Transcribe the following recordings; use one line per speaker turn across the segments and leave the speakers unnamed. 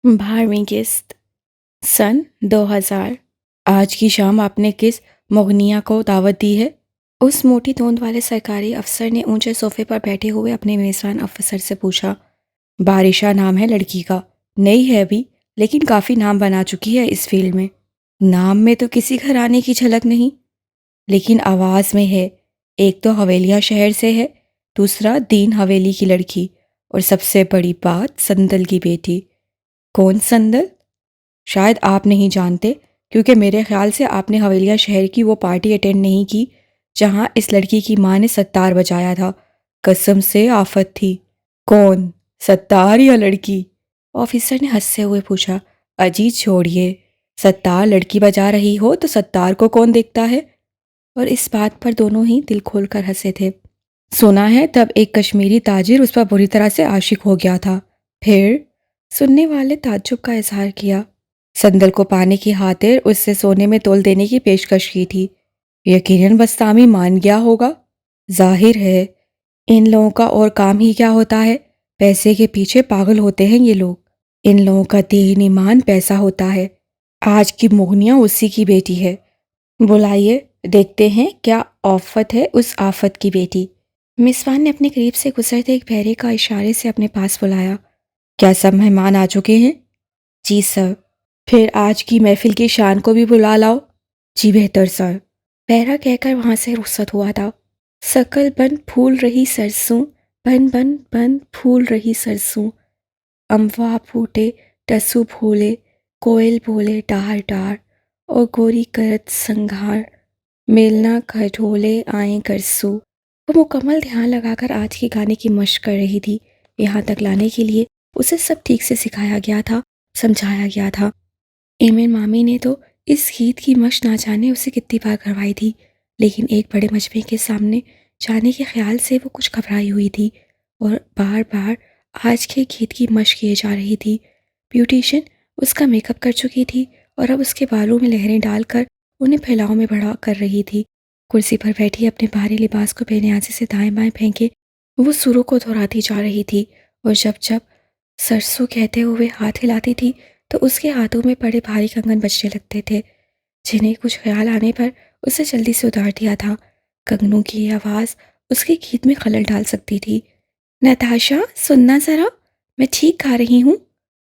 12वीं किस्त सन 2000। आज की शाम आपने किस मुगनिया को दावत दी है? उस मोटी तोंद वाले सरकारी अफसर ने ऊंचे सोफे पर बैठे हुए अपने मेजबान अफसर से पूछा। बारिशा नाम है लड़की का। नई है अभी, लेकिन काफी नाम बना चुकी है इस फील्ड में। नाम में तो किसी घराने की झलक नहीं, लेकिन आवाज में है। एक तो हवेलिया शहर से है, दूसरा दीन हवेली की लड़की, और सबसे बड़ी बात संदल की बेटी। कौन संदल? शायद आप नहीं जानते, क्योंकि मेरे ख्याल से आपने हवेलिया शहर की वो पार्टी अटेंड नहीं की जहां इस लड़की की माँ ने सत्तार बजाया था। कसम से आफत थी। कौन, सत्तार या लड़की? ऑफिसर ने हंसते हुए पूछा। अजी छोड़िए, सत्तार लड़की बजा रही हो तो सत्तार को कौन देखता है? और इस बात पर दोनों ही दिल खोलकर हंसे थे। सुना है तब एक कश्मीरी ताजिर उस पर बुरी तरह से आशिक हो गया था। फिर? सुनने वाले ताज्जुब का इजहार किया। संदल को पाने की खातिर उससे सोने में तोल देने की पेशकश की थी। यकीनन बस्तामी मान गया होगा। जाहिर है, इन लोगों का और काम ही क्या होता है? पैसे के पीछे पागल होते हैं ये लोग। इन लोगों का दीन ईमान पैसा होता है। आज की मुगनिया उसी की बेटी है। बुलाइए, देखते हैं क्या औफत है उस आफत की बेटी। मिसवान ने अपने करीब से गुजरते एक बहरे का इशारे से अपने पास बुलाया। क्या सब मेहमान आ चुके हैं? जी सर। फिर आज की महफिल की शान को भी बुला लाओ। जी बेहतर सर। बहरा कहकर वहां से रुखसत हुआ था। सकल बन फूल रही सरसों, बन बन बन फूल रही सरसों। अम्वा फूटे, टसु फूले, कोयल बोले डार डार, और गोरी करत संघार, मेलना खटोले आए करसू। वो मुकम्मल ध्यान लगाकर आज के गाने की मशक कर रही थी। यहाँ तक लाने के लिए उसे सब ठीक से सिखाया गया था, समझाया गया था। एमिन मामी ने तो इस गीत की मशक ना जाने उसे कितनी बार करवाई थी, लेकिन एक बड़े मजमे के सामने जाने के ख्याल से वो कुछ घबराई हुई थी और बार बार आज के गीत की मशक किए जा रही थी। ब्यूटिशियन उसका मेकअप कर चुकी थी और अब उसके बालों में लहरें डालकर उन्हें फैलाव में बड़ा कर रही थी। कुर्सी पर बैठी अपने भारी लिबास को बेनियाजी से दाएं बाएं फेंके वो सुरों को दोहराती जा रही थी, और जब जब सरसों कहते हुए हाथ हिलाती थी तो उसके हाथों में पड़े भारी कंगन बजने लगते थे, जिन्हें कुछ ख्याल आने पर उसे जल्दी से उतार दिया था। कंगनों की ये आवाज़ उसके गीत में खलल डाल सकती थी। नताशा, सुनना ज़रा, मैं ठीक गा रही हूँ।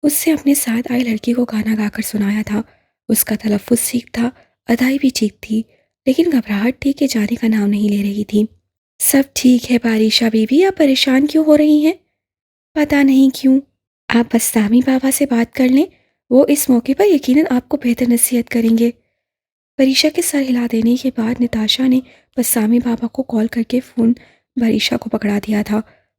उससे अपने साथ आई लड़की को गाना गाकर सुनाया था। उसका तलफ़ुज़ ठीक था, अदाई भी ठीक थी, लेकिन घबराहट थी कि जाने का नाम नहीं ले रही थी। सब ठीक है बारिशा बीबी, आप परेशान क्यों हो रही हैं? पता नहीं क्यों। आप बस्तामी बाबा से बात कर लें, वो इस मौके पर यकीनन आपको बेहतर नसीहत करेंगे। बरीशा के सर हिला देने के बाद नताशा ने बस्तामी बाबा को कॉल करके फ़ोन बरीशा को पकड़ा दिया था।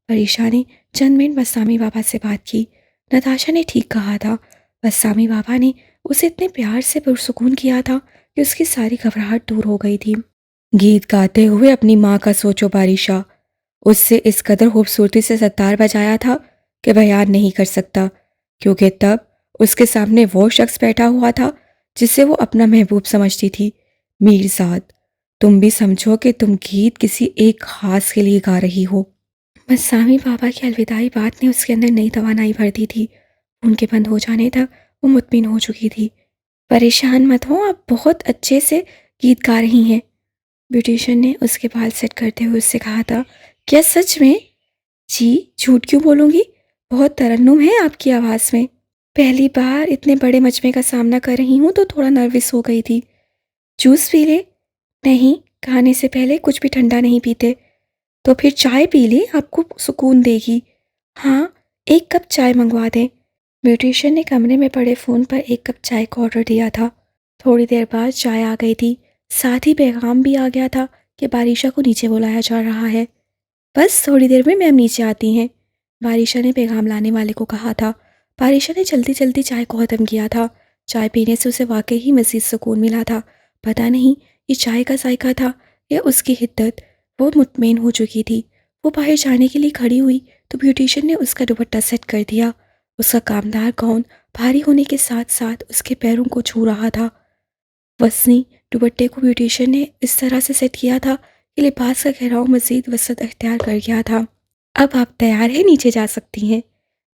बरीशा ने चंद मिनट बस्तामी बाबा से बात की। नताशा ने ठीक कहा था। बस्तामी बाबा ने उसे इतने प्यार से पुरसुकून किया था कि उसकी सारी घबराहट दूर हो गई थी। गीत गाते हुए अपनी माँ का सोचो बारिशा। उससे इस कदर खूबसूरती से सत्तार बजाया था कि बयान नहीं कर सकता, क्योंकि तब उसके सामने वो शख्स बैठा हुआ था जिसे वो अपना महबूब समझती थी। मीरजाद, तुम भी समझो कि तुम गीत किसी एक खास के लिए गा रही हो। बस सामी बाबा की अलविदाई बात ने उसके अंदर नई तवानाई भर दी थी। उनके बंद हो जाने तक वो मुतमिन हो चुकी थी। परेशान मत हो, आप बहुत अच्छे से गीत गा रही हैं। ब्यूटिशियन ने उसके बाल सेट करते हुए उससे कहा था। क्या सच में? जी, झूठ क्यों बोलूँगी, बहुत तरन्नुम है आपकी आवाज़ में। पहली बार इतने बड़े मजमे का सामना कर रही हूँ तो थोड़ा नर्वस हो गई थी। जूस पी ले? नहीं, खाने से पहले कुछ भी ठंडा नहीं पीते। तो फिर चाय पी ले, आपको सुकून देगी। हाँ, एक कप चाय मंगवा दें। ब्यूटिशियन ने कमरे में पड़े फ़ोन पर एक कप चाय का ऑर्डर दिया था। थोड़ी देर बाद चाय आ गई थी। साथ ही पैगाम भी आ गया था कि बारिशा को नीचे बुलाया जा रहा है। बस थोड़ी देर में मैम नीचे आती हैं, बारिशा ने पैगाम लाने वाले को कहा था। बारिशा ने जल्दी जल्दी चाय को ख़त्म किया था। चाय पीने से उसे वाकई ही मज़ीद सुकून मिला था। पता नहीं ये चाय का जायका था या उसकी हिद्दत। वो मुतमईन हो चुकी थी। वो बाहर जाने के लिए खड़ी हुई तो ब्यूटिशियन ने उसका दुपट्टा सेट कर दिया। उसका कामदार गाउन भारी होने के साथ साथ उसके पैरों को छू रहा था। वसनी दुपट्टे को ब्यूटिशियन ने इस तरह से सेट किया था कि लिबास का घेराव मज़ीद वसत अख्तियार कर गया था। अब आप तैयार हैं, नीचे जा सकती हैं।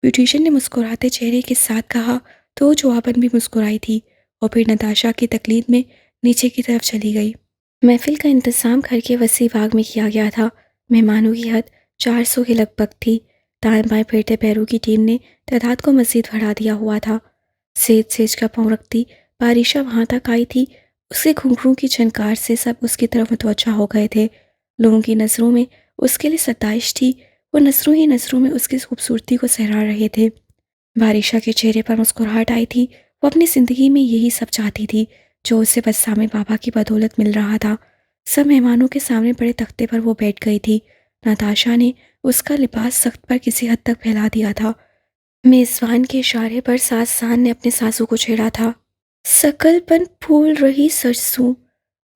ब्यूटिशियन ने मुस्कुराते चेहरे के साथ कहा तो जवाबन भी मुस्कुराई थी और फिर नताशा की तकलीद में नीचे की तरफ चली गई। महफिल का इंतजाम घर के वसी बाग में किया गया था। मेहमानों की हद 400 के लगभग थी। दाएं बाएं फिरते पैरों की टीम ने तादाद को मजीद बढ़ा दिया हुआ था। सेज सेज का पाँव रखती बारिशा वहां तक आई थी। उसके घुंघरू की झनकार से सब उसकी तरफ मुतवज्जा हो गए थे। लोगों की नज़रों में उसके लिए सताइश थी। वो नज़रों ही नज़रों में उसकी खूबसूरती को सहरा रहे थे। बारिशा के चेहरे पर मुस्कुराहट आई थी। वो अपनी ज़िंदगी में यही सब चाहती थी जो उसे बस्सामे बाबा की बदौलत मिल रहा था। सब मेहमानों के सामने बड़े तख्ते पर वो बैठ गई थी। नताशा ने उसका लिबास सख्त पर किसी हद तक फैला दिया था। मेज़बान के इशारे पर सास-सान ने अपने सासू को छेड़ा था। सकलपन फूल रही सरसों,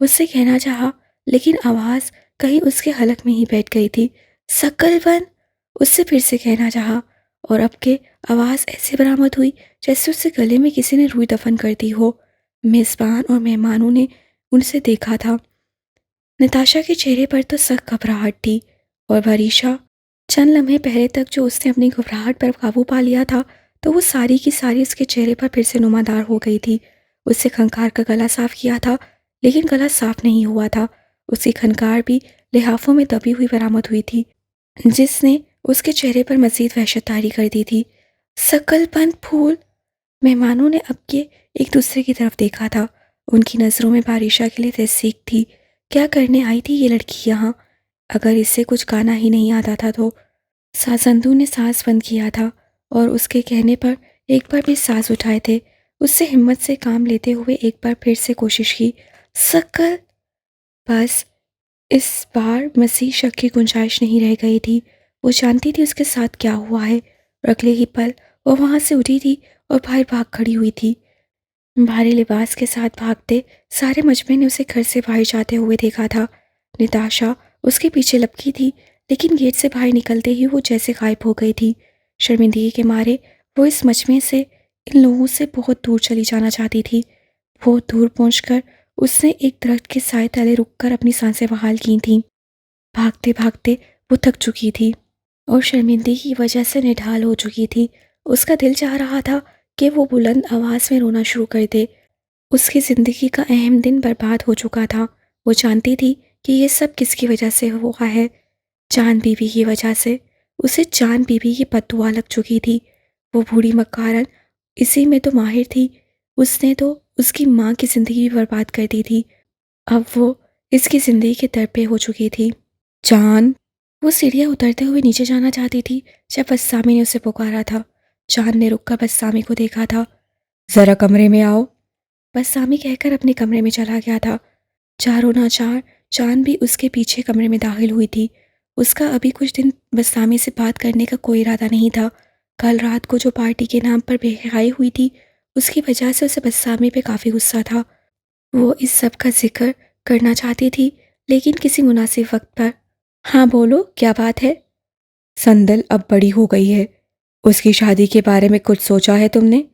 उससे कहना चाहा, लेकिन आवाज़ कहीं उसके हलक में ही बैठ गई थी। सकलपन, उससे फिर से कहना चाहा और अब के आवाज़ ऐसे बरामद हुई जैसे उससे गले में किसी ने रुई दफन कर दी हो। मेज़बान और मेहमानों ने उनसे देखा था। नताशा के चेहरे पर तो सख्त घबराहट थी और बारिशा चंद लम्हे पहले तक जो उसने अपनी घबराहट पर काबू पा लिया था तो वो सारी की सारी उसके चेहरे पर फिर से नुमादार हो गई थी। उससे खंकार का गला साफ किया था लेकिन गला साफ नहीं हुआ था। उसकी खनकार भी लिहाफों में दबी हुई बरामद हुई थी जिसने उसके चेहरे पर मजीद वहशत तारी कर दी थी। सकलपन फूल, मेहमानों ने अब के एक दूसरे की तरफ देखा था। उनकी नज़रों में बारिशा के लिए तहसीक थी। क्या करने आई थी ये लड़की यहाँ? अगर इससे कुछ गाना ही नहीं आता था तो। सासंदू ने सांस बंद किया था और उसके कहने पर एक बार फिर सांस उठाए थे। उससे हिम्मत से काम लेते हुए एक बार फिर से कोशिश की। सकल, बस इस बार मसीह शक की गुंजाइश नहीं रह गई थी। वो जानती थी उसके साथ क्या हुआ है और अगले ही पल वो वहाँ से उठी थी और बाहर भाग खड़ी हुई थी। भारी लिबास के साथ भागते सारे मजमे ने उसे घर से बाहर जाते हुए देखा था। निताशा उसके पीछे लपकी थी लेकिन गेट से बाहर निकलते ही वो जैसे गायब हो गई थी। शर्मिंदगी के मारे वो इस मजमे से, इन लोगों से बहुत दूर चली जाना चाहती थी। बहुत दूर पहुंचकर उसने एक दरख्त के साए तले रुककर अपनी सांसें बहाल की थीं। भागते भागते वो थक चुकी थी और शर्मिंदगी की वजह से निढाल हो चुकी थी। उसका दिल चाह रहा था कि वो बुलंद आवाज़ में रोना शुरू कर दे। उसकी ज़िंदगी का अहम दिन बर्बाद हो चुका था। वो जानती थी कि ये सब किसकी वजह से हुआ है। चांद बीबी की वजह से। उसे चांद बीबी की बद्दुआ लग चुकी थी। वो बूढ़ी मक्कारन इसी में तो माहिर थी। उसने तो उसकी माँ की ज़िंदगी भी बर्बाद कर दी थी। अब वो इसकी ज़िंदगी के दर पे हो चुकी थी। चांद, वो सीढ़ियाँ उतरते हुए नीचे जाना चाहती थी जब बस्सामी ने उसे पुकारा था। चांद ने रुककर बस्सामी को देखा था। ज़रा कमरे में आओ, बस्सामी कहकर अपने कमरे में चला गया था। चारों नाचार चांद भी उसके पीछे कमरे में दाखिल हुई थी। उसका अभी कुछ दिन बस्सामी से बात करने का कोई इरादा नहीं था। कल रात को जो पार्टी के नाम पर बेहयाई हुई थी उसकी वजह से उसे बस्सामी पे काफ़ी गुस्सा था। वो इस सब का जिक्र करना चाहती थी लेकिन किसी मुनासिब वक्त पर। हाँ बोलो, क्या बात है? संदल अब बड़ी हो गई है, उसकी शादी के बारे में कुछ सोचा है तुमने?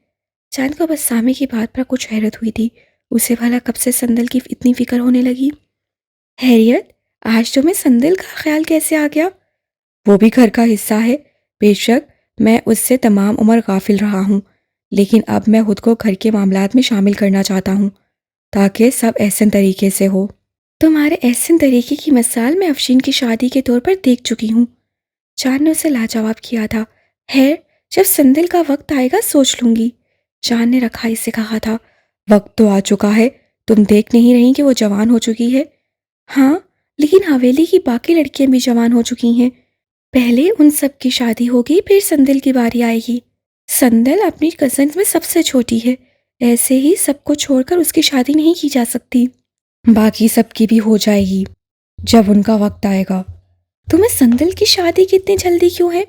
चांद को बस्सामी की बात पर कुछ हैरत हुई थी। उसे भला कब से संदल की इतनी फिक्र होने लगी? हैरियत, आज तुम्हें संदल का ख्याल कैसे आ गया? वो भी घर का हिस्सा है। बेशक मैं उससे तमाम उम्र गाफिल रहा हूँ लेकिन अब मैं खुद को घर के मामलात में शामिल करना चाहता हूँ ताकि सब एहसन तरीके से हो। तुम्हारे एहसन तरीके की मिसाल मैं अफशीन की शादी के तौर पर देख चुकी हूँ। चांद ने उसे लाजवाब किया था। खैर, जब संदल का वक्त आएगा सोच लूंगी, चांद ने रखाई से कहा था। वक्त तो आ चुका है, तुम देख नहीं रही कि वो जवान हो चुकी है? हाँ, लेकिन हवेली की बाकी लड़कियां भी जवान हो चुकी हैं। पहले उन सब की शादी होगी फिर संदल की बारी आएगी। संदल अपनी कजन में सबसे छोटी है, ऐसे ही सबको छोड़कर उसकी शादी नहीं की जा सकती। बाकी सबकी भी हो जाएगी जब उनका वक्त आएगा। तुम्हें संदल की शादी की इतनी जल्दी क्यों है?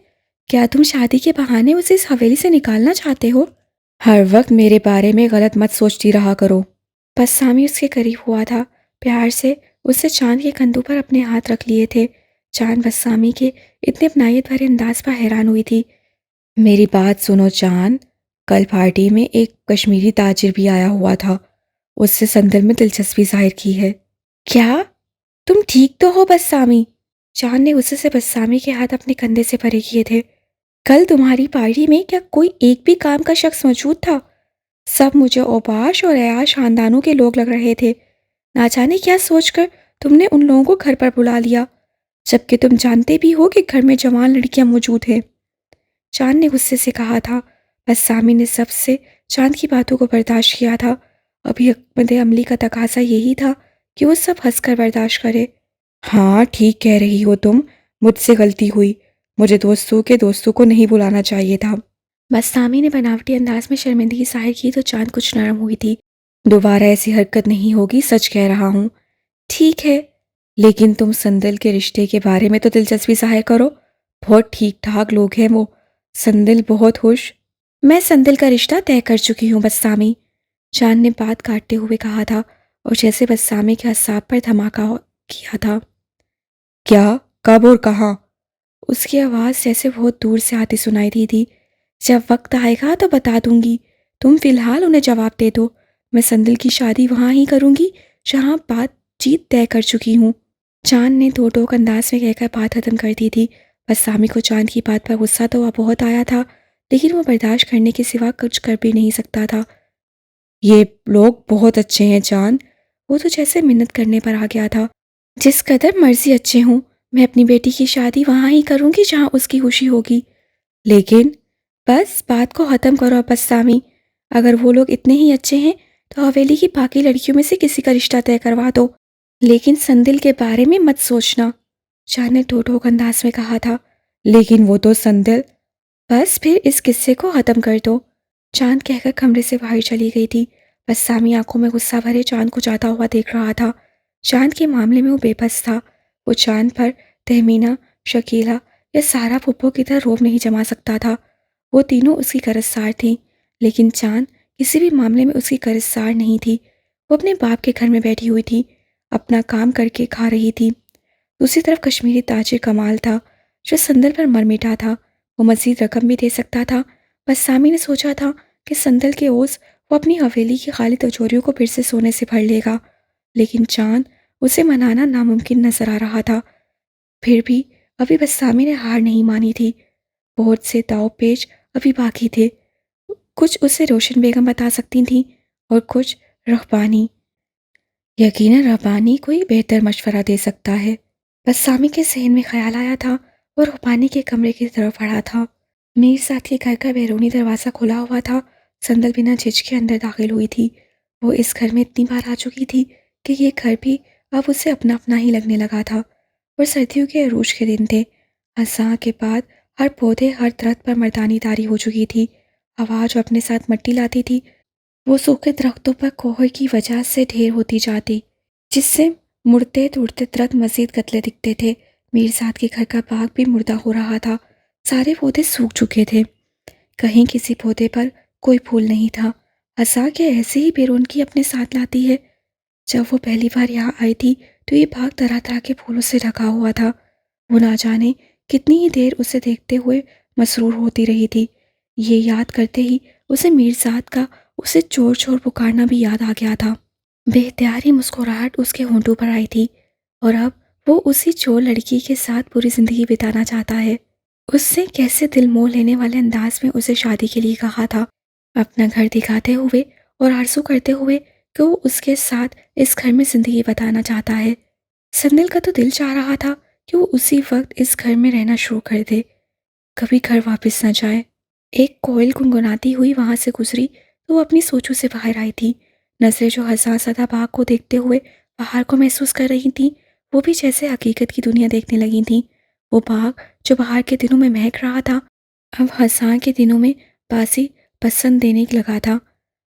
क्या तुम शादी के बहाने उसे इस हवेली से निकालना चाहते हो? हर वक्त मेरे बारे में गलत मत सोचती रहा करो। बस्सामी उसके करीब हुआ था। प्यार से उससे चांद के कंधों पर अपने हाथ रख लिए थे। चांद बस्सामी के इतने अपनायत भरे अंदाज पर हैरान हुई थी। मेरी बात सुनो चांद, कल पार्टी में एक कश्मीरी ताजिर भी आया हुआ था। उससे संदल में दिलचस्पी जाहिर की है। क्या? तुम ठीक तो हो बस्सामी? चांद ने गुस्से से बस्सामी के हाथ अपने कंधे से परे किए थे। कल तुम्हारी पार्टी में क्या कोई एक भी काम का शख्स मौजूद था? सब मुझे औबाश और अयाश खानदानों के लोग लग रहे थे। ना जाने क्या सोचकर तुमने उन लोगों को घर पर बुला लिया, जबकि तुम जानते भी हो कि घर में जवान लड़कियां मौजूद हैं। चांद ने गुस्से से कहा था। बस सामी ने सबसे चांद की बातों को बर्दाश्त किया था। अभी अहमद अमली का तकाजा यही था कि वो सब हंसकर बर्दाश्त करे। हाँ, ठीक कह रही हो तुम। मुझसे गलती हुई। मुझे दोस्तों के दोस्तों को नहीं बुलाना चाहिए था। बस सामी ने बनावटी अंदाज में शर्मिंदगी जाहिर की तो चांद कुछ नरम हुई थी। दोबारा ऐसी हरकत नहीं होगी, सच कह रहा हूँ। ठीक है, लेकिन तुम संदल के रिश्ते के बारे में तो दिलचस्पी जाहिर करो। बहुत ठीक ठाक लोग हैं वो। संदल बहुत खुश। मैं संदल का रिश्ता तय कर चुकी हूँ बस्सामी, चांद ने बात काटते हुए कहा था और जैसे बस्सामी के असाब पर धमाका किया था। क्या? कब और कहाँ? उसकी आवाज़ जैसे बहुत दूर से आती सुनाई दी थी। जब वक्त आएगा तो बता दूंगी। तुम फिलहाल उन्हें जवाब दे दो। मैं संदल की शादी वहाँ ही करूंगी जहाँ बातचीत तय कर चुकी हूँ। चांद ने दो टोक अंदाज में कहकर बात खत्म कर दी थी। बस सामी को चांद की बात पर गुस्सा तो बहुत आया था, लेकिन वो बर्दाश्त करने के सिवा कुछ कर भी नहीं सकता था। ये लोग बहुत अच्छे हैं चांद। वो तो जैसे मिन्नत करने पर आ गया था। जिस कदर मर्जी अच्छे हूँ, मैं अपनी बेटी की शादी वहाँ ही करूंगी जहाँ उसकी खुशी होगी। लेकिन बस बात को ख़त्म करो अब बस्सामी। अगर वो लोग इतने ही अच्छे हैं तो हवेली की बाकी लड़कियों में से किसी का रिश्ता तय करवा दो, लेकिन संदिल के बारे में मत सोचना, शाह ने ठोठोक अंदाज में कहा था। लेकिन वो तो संदिल। बस फिर इस किस्से को ख़त्म कर दो, चांद कहकर कमरे से बाहर चली गई थी। बस्सामी आंखों में गुस्सा भरे चांद को जाता हुआ देख रहा था। चांद के मामले में वो बेबस था। वो चांद पर तहमीना, शकीला या सारा पुप्पो की तरह रोब नहीं जमा सकता था। वो तीनों उसकी गिरफ्तार थीं, लेकिन चांद किसी भी मामले में उसकी गिरफ्तार नहीं थी। वो अपने बाप के घर में बैठी हुई थी, अपना काम करके खा रही थी। दूसरी तरफ कश्मीरी ताजिर कमाल था, जो संदल पर मर मिटा था। वो मजीद रकम भी दे सकता था। बस सामी ने सोचा था कि संदल के ओस वो अपनी हवेली की खाली तिजोरियों को फिर से सोने से भर लेगा, लेकिन चांद उसे मनाना नामुमकिन नजर आ रहा था। फिर भी अभी बस्सामी ने हार नहीं मानी थी। बहुत से दाव पेच अभी बाकी थे। कुछ उसे रोशन बेगम बता सकती थी और कुछ रहबानी। यकीनन रहबानी कोई बेहतर मशवरा दे सकता है। बस्सामी के जहन में ख्याल आया था और रहबानी के कमरे की तरफ बढ़ा था। मीर साथ के घर का बैरूनी दरवाज़ा खुला हुआ था। संदल बिना झिझके अंदर दाखिल हुई थी। वो इस घर में इतनी बार आ चुकी थी कि ये घर भी अब उसे अपना अपना ही लगने लगा था। और सर्दियों के अरूज के दिन थे। अज़ां के बाद हर पौधे, हर दरख्त पर मर्दानी तारी हो चुकी थी। हवा जो अपने साथ मट्टी लाती थी, वो सूखे दरख्तों पर कोहर की वजह से ढेर होती जाती, जिससे मुड़ते टूटते दरख्त मजीद कतले दिखते थे। मीरजाद के घर का बाग भी मुर्दा हो रहा था। सारे पौधे सूख चुके थे। कहीं किसी पौधे पर कोई फूल नहीं था। अज़ां के ऐसे ही बेरौनकी अपने साथ लाती है। जब वो पहली बार यहाँ आई थी तो ये बाग तरह तरह के फूलों से ढका हुआ था। वो ना जाने कितनी ही देर उसे देखते हुए मसरूर होती रही थी। ये याद करते ही उसे मीरजाद का उसे चोर चोर पुकारना भी याद आ गया था। बेहतियारी मुस्कुराहट उसके होंठों पर आई थी और अब वो उसी चोर लड़की के साथ पूरी जिंदगी बिताना चाहता है। उससे कैसे दिल मोह लेने वाले अंदाज में उसे शादी के लिए कहा था, अपना घर दिखाते हुए और आरज़ू करते हुए कि वो उसके साथ इस घर में जिंदगी बिताना चाहता है। संदिल का तो दिल चाह रहा था कि वो उसी वक्त इस घर में रहना शुरू कर दे, कभी घर वापस न जाए। एक कोयल गुनगुनाती हुई वहां से गुजरी तो वो अपनी सोचों से बाहर आई थी। नजरें जो हजार सदा बाग को देखते हुए बाहर को महसूस कर रही थीं, वो भी जैसे हकीकत की दुनिया देखने लगी थीं। वो बाग जो बाहर के दिनों में महक रहा था, अब हंसा के दिनों में बासी पसंद देने लगा था।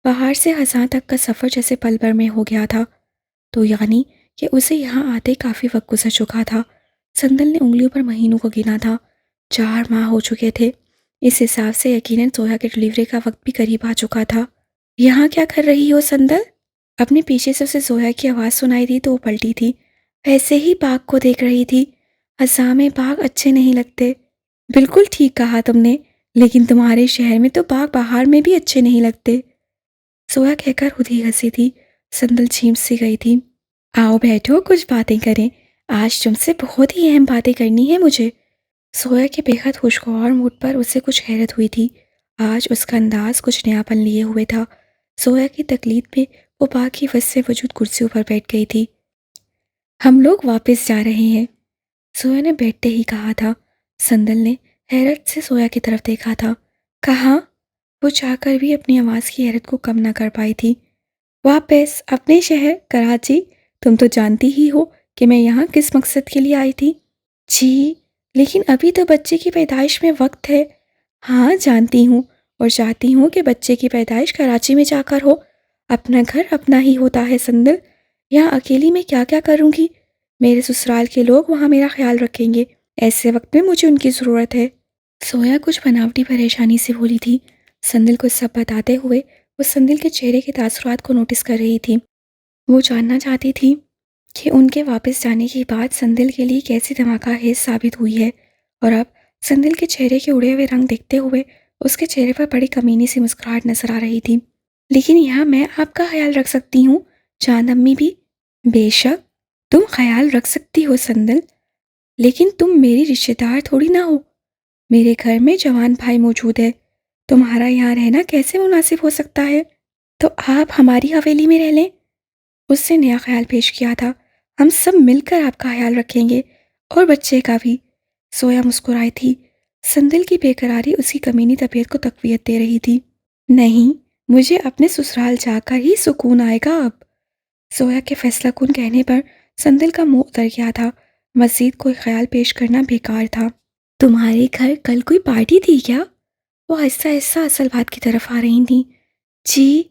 बाहर से हंसा तक का सफ़र जैसे पल भर में हो गया था। तो यानी कि उसे यहाँ आते काफ़ी वक्त गुजर चुका था। संदल ने उंगलियों पर महीनों को गिना था। 4 माह हो चुके थे। इस हिसाब से यकीनन सोया के डिलीवरी का वक्त भी करीब आ चुका था। यहाँ क्या कर रही हो संदल? अपने पीछे से उसे सोया की आवाज़ सुनाई दी तो वो पलटी थी। ऐसे ही बाग को देख रही थी। असम में बाग अच्छे नहीं लगते। बिल्कुल ठीक कहा तुमने, लेकिन तुम्हारे शहर में तो बाग बाहर में भी अच्छे नहीं लगते। सोया कहकर खुद ही हंसी थी। संदल झीम सी गई थी। आओ बैठो, कुछ बातें करें। आज तुमसे बहुत ही अहम बातें करनी है मुझे। सोया के बेहद खुशगवार मूड पर उसे कुछ हैरत हुई थी। आज उसका अंदाज कुछ नयापन लिए हुए था। सोया की तकलीद में वो बाकी वस्से वजूद कुर्सियों पर बैठ गई थी। हम लोग वापस जा रहे हैं, सोया ने बैठते ही कहा था। संदल ने हैरत से सोया की तरफ देखा था। कहाँ? वो चाहकर भी अपनी आवाज़ की हैरत को कम ना कर पाई थी। वापस अपने शहर कराची। तुम तो जानती ही हो कि मैं यहाँ किस मकसद के लिए आई थी। जी, लेकिन अभी तो बच्चे की पैदाइश में वक्त है। हाँ जानती हूँ, और चाहती हूँ कि बच्चे की पैदाइश कराची में जाकर हो। अपना घर अपना ही होता है संदल। यहाँ अकेली मैं क्या क्या करूँगी? मेरे ससुराल के लोग वहाँ मेरा ख्याल रखेंगे। ऐसे वक्त में मुझे उनकी ज़रूरत है। सोया कुछ बनावटी परेशानी से बोली थी। संदल को सब बताते हुए वो संदल के चेहरे के तासुरात को नोटिस कर रही थी। वो जानना चाहती थी कि उनके वापस जाने की बात संदिल के लिए कैसी धमाका-खेज़ साबित हुई है। और अब संदिल के चेहरे के उड़े हुए रंग देखते हुए उसके चेहरे पर बड़ी कमीनी सी मुस्कुराहट नजर आ रही थी। लेकिन यहाँ मैं आपका ख्याल रख सकती हूँ, चांद अम्मी भी। बेशक तुम ख्याल रख सकती हो संदल, लेकिन तुम मेरी रिश्तेदार थोड़ी ना हो। मेरे घर में जवान भाई मौजूद है। तुम्हारा यहाँ रहना कैसे मुनासिब हो सकता है? तो आप हमारी हवेली में रह लें। उससे नया ख्याल पेश किया था। हम सब मिलकर आपका ख्याल रखेंगे, और बच्चे का भी। सोया मुस्कुराई थी। संदिल की बेकरारी उसकी कमीनी तबीयत को तकवीत दे रही थी। नहीं, मुझे अपने ससुराल जाकर ही सुकून आएगा अब। सोया के फैसलाकुन कहने पर संदिल का मुंह उतर गया था। मजीद कोई ख्याल पेश करना बेकार था। तुम्हारे घर कल कोई पार्टी थी क्या? वो आहिस्ता आहिस्ता असल बात की तरफ आ रही थी। जी,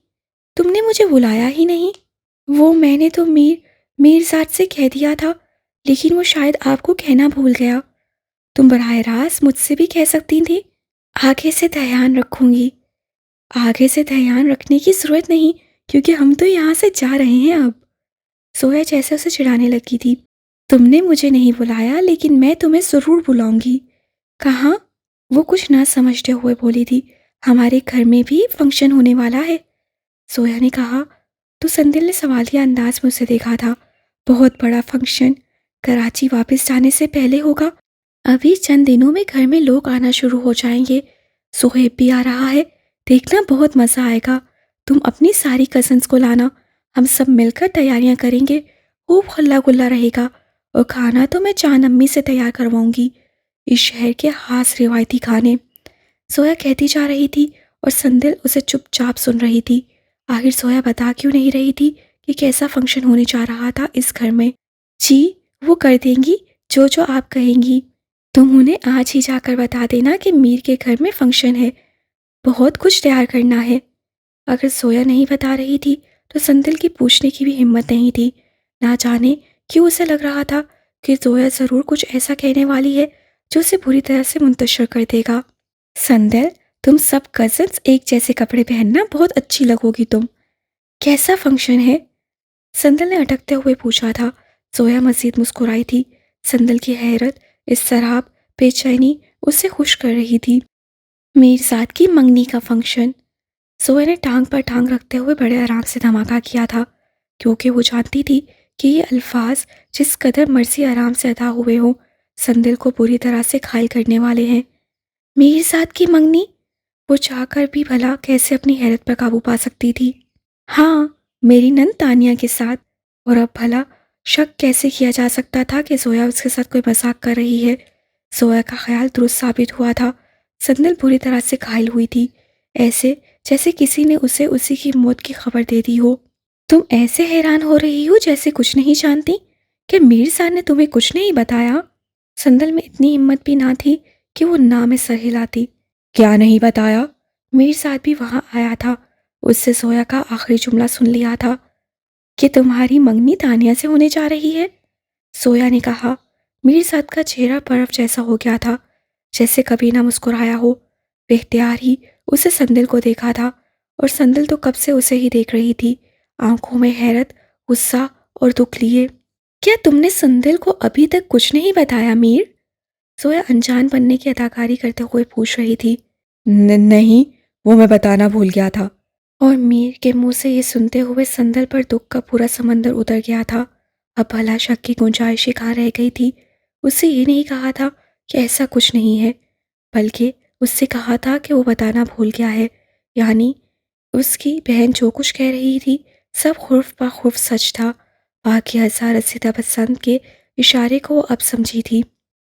तुमने मुझे बुलाया ही नहीं। वो मैंने तो मीरजाद से कह दिया था, लेकिन वो शायद आपको कहना भूल गया। तुम बराह रास्त मुझसे भी कह सकती थी। आगे से ध्यान रखूंगी। आगे से ध्यान रखने की जरूरत नहीं, क्योंकि हम तो यहाँ से जा रहे हैं अब। सोया जैसे उसे चिढ़ाने लगी थी। तुमने मुझे नहीं बुलाया, लेकिन मैं तुम्हें जरूर बुलाऊंगी। कहाँ? वो कुछ ना समझते हुए बोली थी। हमारे घर में भी फंक्शन होने वाला है, सोया ने कहा। तो संदिल ने सवालिया अंदाज में उसे देखा था। बहुत बड़ा फंक्शन कराची वापस जाने से पहले होगा। अभी चंद दिनों में घर में लोग आना शुरू हो जाएंगे। सुहेब भी आ रहा है। देखना बहुत मज़ा आएगा। तुम अपनी सारी कजन्स को लाना। हम सब मिलकर तैयारियां करेंगे। खूब हल्ला गुल्ला रहेगा, और खाना तो मैं चांद अम्मी से तैयार करवाऊंगी। इस शहर के खास रिवायती खाने। सोया कहती जा रही थी, और संदिल उसे चुपचाप सुन रही थी। आखिर सोया बता क्यों नहीं रही थी कि कैसा फंक्शन होने जा रहा था इस घर में? जी, वो कर देंगी जो जो आप कहेंगी। तुम उन्हें आज ही जाकर बता देना कि मीर के घर में फंक्शन है। बहुत कुछ तैयार करना है। अगर सोया नहीं बता रही थी तो संदिल की पूछने की भी हिम्मत नहीं थी। ना जाने क्यों उसे लग रहा था कि सोया ज़रूर कुछ ऐसा कहने वाली है जो उसे बुरी तरह से मुंतशिर कर देगा। संदिल, तुम सब कजन्स एक जैसे कपड़े पहनना, बहुत अच्छी लगोगी तुम। कैसा फंक्शन है? संदल ने अटकते हुए पूछा था। सोया मजीद मुस्कुराई थी। संदल की हैरत, इसराब, बेचैनी उसे खुश कर रही थी। मीरजाद की मंगनी का फंक्शन। सोया ने टांग पर टांग रखते हुए बड़े आराम से धमाका किया था, क्योंकि वो जानती थी कि ये अल्फाज जिस कदर मर्जी आराम से अदा हुए हों, संदिल को बुरी तरह से घायल करने वाले हैं। मीरजाद की मंगनी? वो चाहकर भी भला कैसे अपनी हैरत पर काबू पा सकती थी। हाँ, मेरी नंद तानिया के साथ। और अब भला शक कैसे किया जा सकता था कि जोया उसके साथ कोई मजाक कर रही है? जोया का ख्याल दुरुस्त साबित हुआ था। संदल बुरी तरह से घायल हुई थी, ऐसे जैसे किसी ने उसे उसी की मौत की खबर दे दी हो। तुम ऐसे हैरान हो रही हो जैसे कुछ नहीं जानती, कि मीरजाद ने तुम्हें कुछ नहीं बताया? संदल में इतनी हिम्मत भी ना थी कि वो ना में सर हिलाती। क्या नहीं बताया? मीरजाद भी वहां आया था। उससे सोया का आखिरी जुमला सुन लिया था कि तुम्हारी मंगनी तानिया से होने जा रही है। सोया ने कहा। मीरजाद का चेहरा बर्फ जैसा हो गया था, जैसे कभी ना मुस्कुराया हो। बेख्तियार ही उसे संदिल को देखा था, और संदिल तो कब से उसे ही देख रही थी, आंखों में हैरत, गुस्सा और दुख लिए। क्या तुमने संदिल को अभी तक कुछ नहीं बताया मीर? सोया अनजान बनने की अदाकारी करते हुए पूछ रही थी। नहीं, वो मैं बताना भूल गया था। और मीर के मुंह से ये सुनते हुए संदल पर दुख का पूरा समंदर उतर गया था। अब भला शक की गुंजाइश ही कहाँ रह गई थी? उससे ये नहीं कहा था कि ऐसा कुछ नहीं है, बल्कि उससे कहा था कि वो बताना भूल गया है। यानी उसकी बहन जो कुछ कह रही थी, सब हुर्फ बा हुर्फ सच था। बाकी हज़ार रसीदा पसंद के इशारे को वो अब समझी थी।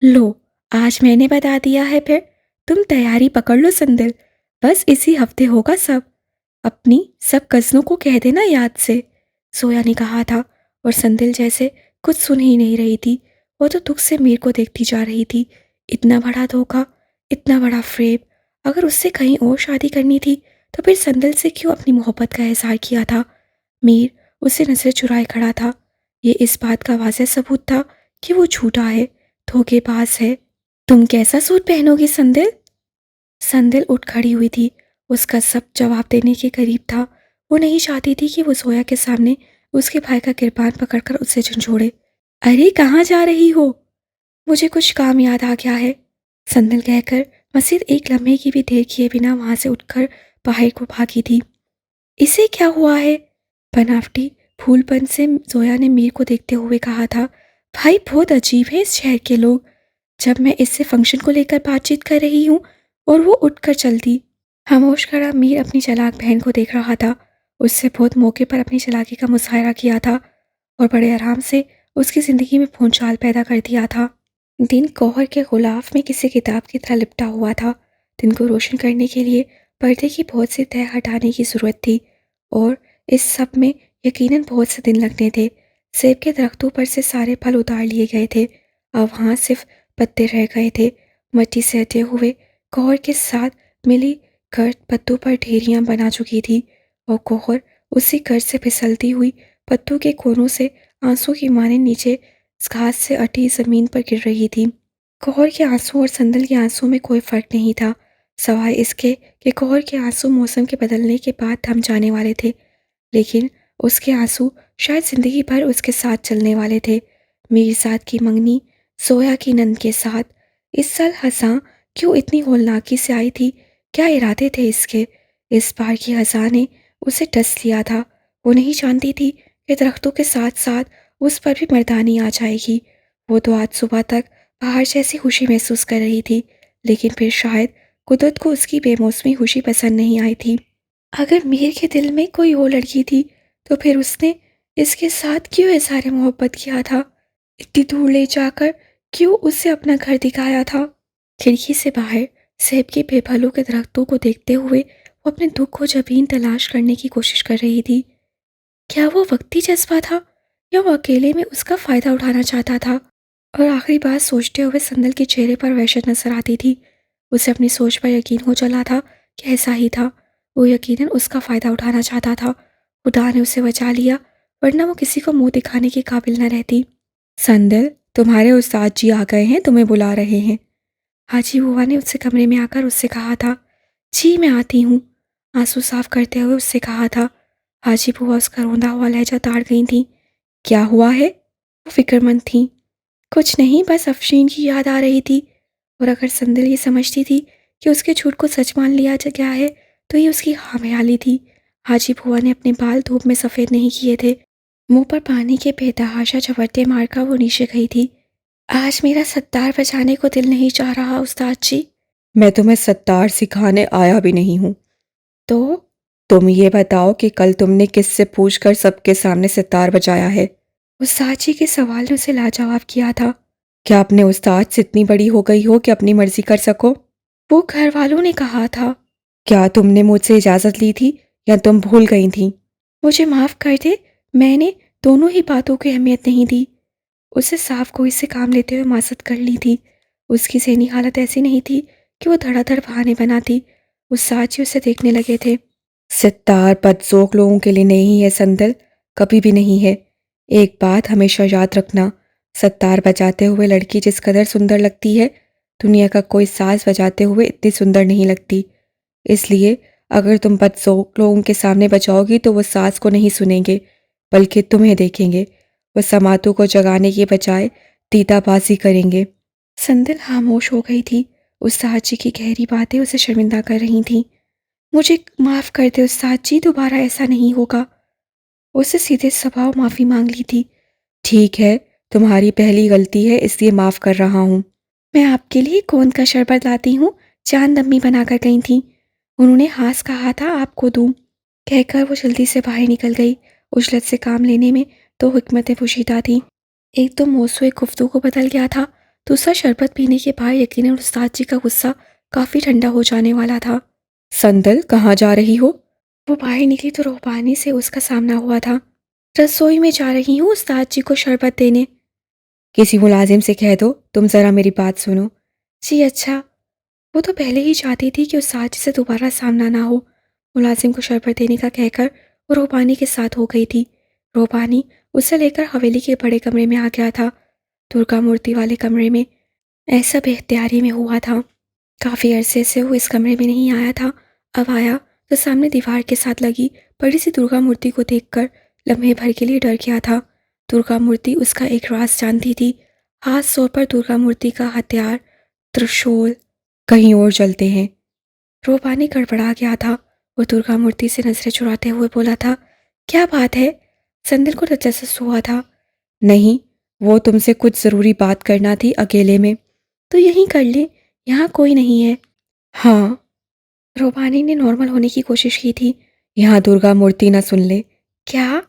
लो, आज मैंने बता दिया है फिर। तुम तैयारी पकड़ लो संदिल, बस इसी हफ्ते होगा सब। अपनी सब कज़नों को कह देना याद से, सोया ने कहा था। और संदिल जैसे कुछ सुन ही नहीं रही थी। वो तो दुख से मीर को देखती जा रही थी। इतना बड़ा धोखा, इतना बड़ा फ्रेब। अगर उससे कहीं और शादी करनी थी तो फिर संदिल से क्यों अपनी मोहब्बत का इजहार किया था। मीर उससे नजर चुराए खड़ा था। ये इस बात का वाज़ेह सबूत था कि वो झूठा है, धोखेबाज है। तुम कैसा सूट पहनोगी संदिल? संदिल उठ खड़ी हुई थी। उसका सब जवाब देने के करीब था। वो नहीं चाहती थी कि वो जोया के सामने उसके भाई का किरपान पकड़कर उससे झंझोड़े। अरे कहाँ जा रही हो? मुझे कुछ काम याद आ गया है, संदिल कहकर मसीद एक लम्हे की भी देर किए बिना वहां से उठकर बाहर को भागी थी। इसे क्या हुआ है? बनावटी फूलपन से जोया ने मीर को देखते हुए कहा था। भाई बहुत अजीब है इस शहर के लोग। जब मैं इससे फंक्शन को लेकर बातचीत कर रही हूँ और वो उठकर चल दी। खामोश खड़ा मीर अपनी चालाक बहन को देख रहा था। उससे बहुत मौके पर अपनी चालाकी का मुजाहरा किया था और बड़े आराम से उसकी ज़िंदगी में भूचाल पैदा कर दिया था। दिन कोहर के गुलाफ में किसी किताब की तरह लिपटा हुआ था। दिन को रोशन करने के लिए पर्दे की बहुत सी तह हटाने की ज़रूरत थी और इस सब में यकीनन बहुत से दिन लगने थे। सेब के दरख्तों पर से सारे फल उतार लिए गए थे। अब वहाँ सिर्फ पत्ते रह गए थे। मिट्टी से हटे हुए कोहर के साथ मिली गर्द पत्तों पर ढेरियां बना चुकी थी और कोहर उसी गर्द से फिसलती हुई पत्तों के कोनों से आंसू की माने नीचे घास से अटी जमीन पर गिर रही थी। कोहर के आंसू और संदल के आंसू में कोई फर्क नहीं था, सवाए इसके कि कोहर के आंसू मौसम के बदलने के बाद थम जाने वाले थे, लेकिन उसके आंसू शायद जिंदगी भर उसके साथ चलने वाले थे। मीरजाद की मंगनी सोया की नंद के साथ इस साल हंसा क्यों इतनी होलनाकी से आई थी? क्या इरादे थे इसके? इस बार की हंसा ने उसे डस लिया था। वो नहीं जानती थी कि दरख्तों के साथ साथ उस पर भी मर्दानी आ जाएगी। वो तो आज सुबह तक बाहर जैसी खुशी महसूस कर रही थी, लेकिन फिर शायद कुदरत को उसकी बेमौसमी खुशी पसंद नहीं आई थी। अगर मीर के दिल में कोई और लड़की थी तो फिर उसने इसके साथ क्यों इज़हार मोहब्बत किया था? इतनी दूर ले जाकर क्यों उसे अपना घर दिखाया था? खिड़की से बाहर सेब के बेफलों के दरख्तों को देखते हुए वो अपने दुख को जबीन तलाश करने की कोशिश कर रही थी। क्या वो वक्ती जज्बा था या वो अकेले में उसका फ़ायदा उठाना चाहता था? और आखिरी बात सोचते हुए संदल के चेहरे पर वहशत नजर आती थी। उसे अपनी सोच पर यकीन हो चला था कि ऐसा ही था। वो यकीनन उसका फ़ायदा उठाना चाहता था। खुदा ने उसे बचा लिया, वरना वो किसी को मुंह दिखाने के काबिल न रहती। संदल, तुम्हारे उस्ताद जी आ गए हैं, तुम्हें बुला रहे हैं। हाजी बुआ ने उससे कमरे में आकर उससे कहा था। जी मैं आती हूँ, आंसू साफ करते हुए उससे कहा था। हाजी बुआ उसका रोंदा हुआ लहजा ताड़ गई थी। क्या हुआ है? वो फिक्रमंद थी। कुछ नहीं, बस अफशीन की याद आ रही थी। और अगर संदिल ये समझती थी कि उसके झूठ को सच मान लिया गया है तो ये उसकी खामयाली थी। हाजी बुआ ने अपने बाल धूप में सफ़ेद नहीं किए थे। मुंह पर पानी के बेतहाशा झपट्टे मारकर वो नीचे गई थी। आज मेरा सत्तार बजाने को दिल नहीं चाह रहा उस्ताद जी। मैं तुम्हें सत्तार सिखाने आया भी नहीं हूँ। तो तुम ये बताओ कि कल तुमने किससे पूछकर सबके सामने सितार बजाया है? उस्ताद जी के सवाल ने उसे लाजवाब किया था। क्या अपने उस्ताद से इतनी बड़ी हो गई हो कि अपनी मर्जी कर सको? वो घर वालों ने कहा था। क्या तुमने मुझसे इजाज़त ली थी या तुम भूल गई थी? मुझे माफ़ कर दे, मैंने दोनों ही बातों की अहमियत नहीं दी। उसे साफ गोई से काम लेते हुए मासत कर ली थी। उसकी ज़हनी हालत ऐसी नहीं थी कि वो धड़ाधड़ बहाने बनाती। उस्ताद जी उसे देखने लगे थे। सितार बदज़ोक लोगों के लिए नहीं है संदल, कभी भी नहीं है। एक बात हमेशा याद रखना, सितार बजाते हुए लड़की जिस कदर सुंदर लगती है, दुनिया का कोई साज बजाते हुए इतनी सुंदर नहीं लगती। इसलिए अगर तुम बदज़ोक लोगों के सामने बजाओगी तो वो साज को नहीं सुनेंगे, बल्कि तुम्हें देखेंगे। वो समातों को जगाने के बजाय दीदाबाजी करेंगे। संदिल खामोश हो गई थी। उस्ताद जी की गहरी बातें उसे शर्मिंदा कर रही थीं। मुझे माफ़ कर दे उस्ताद जी, दोबारा ऐसा नहीं होगा। उसे सीधे स्वभाव माफ़ी मांग ली थी। ठीक है, तुम्हारी पहली गलती है इसलिए माफ़ कर रहा हूँ। मैं आपके लिए गोंद का शरबत लाती हूँ, चांद अम्मी बनाकर गई थी। उन्होंने हास कहा था आपको दूँ। कहकर वो जल्दी से बाहर निकल गई। उजलत से काम लेने में तो हिकमतें पोशीदा थीं। एक तो मौसू गुफ्तगू बदल गया था, दूसरा शरबत पीने के बाद यकीनन उस्ताद जी का गुस्सा काफ़ी ठंडा हो जाने वाला था। संदल, कहाँ जा रही हो? वो बाहर निकली तो रूहबानी से उसका सामना हुआ था। रसोई में जा रही हूँ उस्ताद जी को शरबत देने। किसी मुलाजिम से कह दो, तुम ज़रा मेरी बात सुनो। जी अच्छा। वो तो पहले ही चाहती थी कि उस्ताद जी से दोबारा सामना ना हो। मुलाजिम को शरबत देने का कहकर वो रूहबानी के साथ हो गई थी। रूहबानी उसे लेकर हवेली के बड़े कमरे में आ गया था। दुर्गा मूर्ति वाले कमरे में। ऐसा बेख्तियारी में हुआ था। काफ़ी अरसे से वो इस कमरे में नहीं आया था। अब आया तो सामने दीवार के साथ लगी बड़ी सी दुर्गा मूर्ति को देखकर लम्हे भर के लिए डर गया था। दुर्गा मूर्ति उसका एक राज जानती थी। खास तौर पर दुर्गा मूर्ति का हथियार त्रिशूल। कहीं और चलते हैं। रूहबानी गड़बड़ा गया था। वो दुर्गा मूर्ति से नजरें चुराते हुए बोला था, क्या बात है? संदल को तजस्सुस हुआ था। नहीं, वो तुमसे कुछ ज़रूरी बात करना थी अकेले में। तो यहीं कर ले, यहाँ कोई नहीं है। हाँ। रूहबानी ने नॉर्मल होने की कोशिश की थी। यहाँ दुर्गा मूर्ति ना सुन ले। क्या?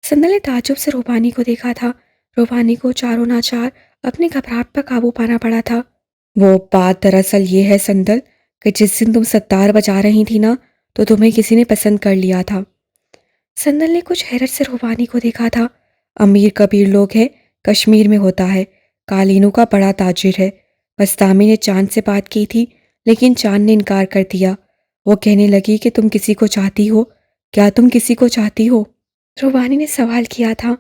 संदल ने ताज्जुब से रूहबानी को देखा था। रूहबानी को चारों नाचार अपनी घबराहट पर काबू पाना पड़ा था। वो बात दरअसल ये है संदल, कि जिस दिन तुम सत्तार बजा रही थी ना, तो तुम्हें किसी ने पसंद कर लिया था। संदल ने कुछ हैरत से रूहबानी को देखा था। अमीर कबीर लोग हैं, कश्मीर में होता है, कालीनों का बड़ा ताजिर है। बस्तामी ने चांद से बात की थी, लेकिन चांद ने इनकार कर दिया। वो कहने लगी कि तुम किसी को चाहती हो। क्या तुम किसी को चाहती हो? रूहबानी ने सवाल किया था।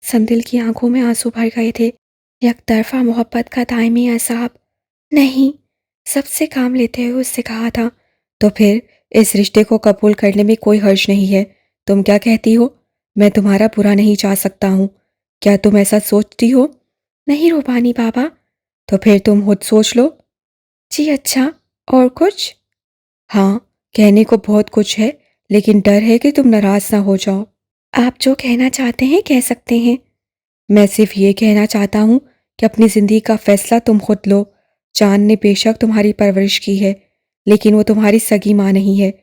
संदिल की आंखों में आंसू भर गए थे। यकतरफा मोहब्बत का दायमी असाब। नहीं, सबसे काम लेते हुए उससे कहा था। तो फिर इस रिश्ते को कबूल करने में कोई हर्ज नहीं है। तुम क्या कहती हो? मैं तुम्हारा बुरा नहीं चाह सकता हूँ। क्या तुम ऐसा सोचती हो? नहीं रूहबानी बाबा। तो फिर तुम खुद सोच लो। जी अच्छा, और कुछ? हाँ, कहने को बहुत कुछ है, लेकिन डर है कि तुम नाराज ना हो जाओ। आप जो कहना चाहते हैं कह सकते हैं। मैं सिर्फ ये कहना चाहता हूँ कि अपनी ज़िंदगी का फैसला तुम खुद लो। चांद ने बेशक तुम्हारी परवरिश की है, लेकिन वो तुम्हारी सगी माँ नहीं है।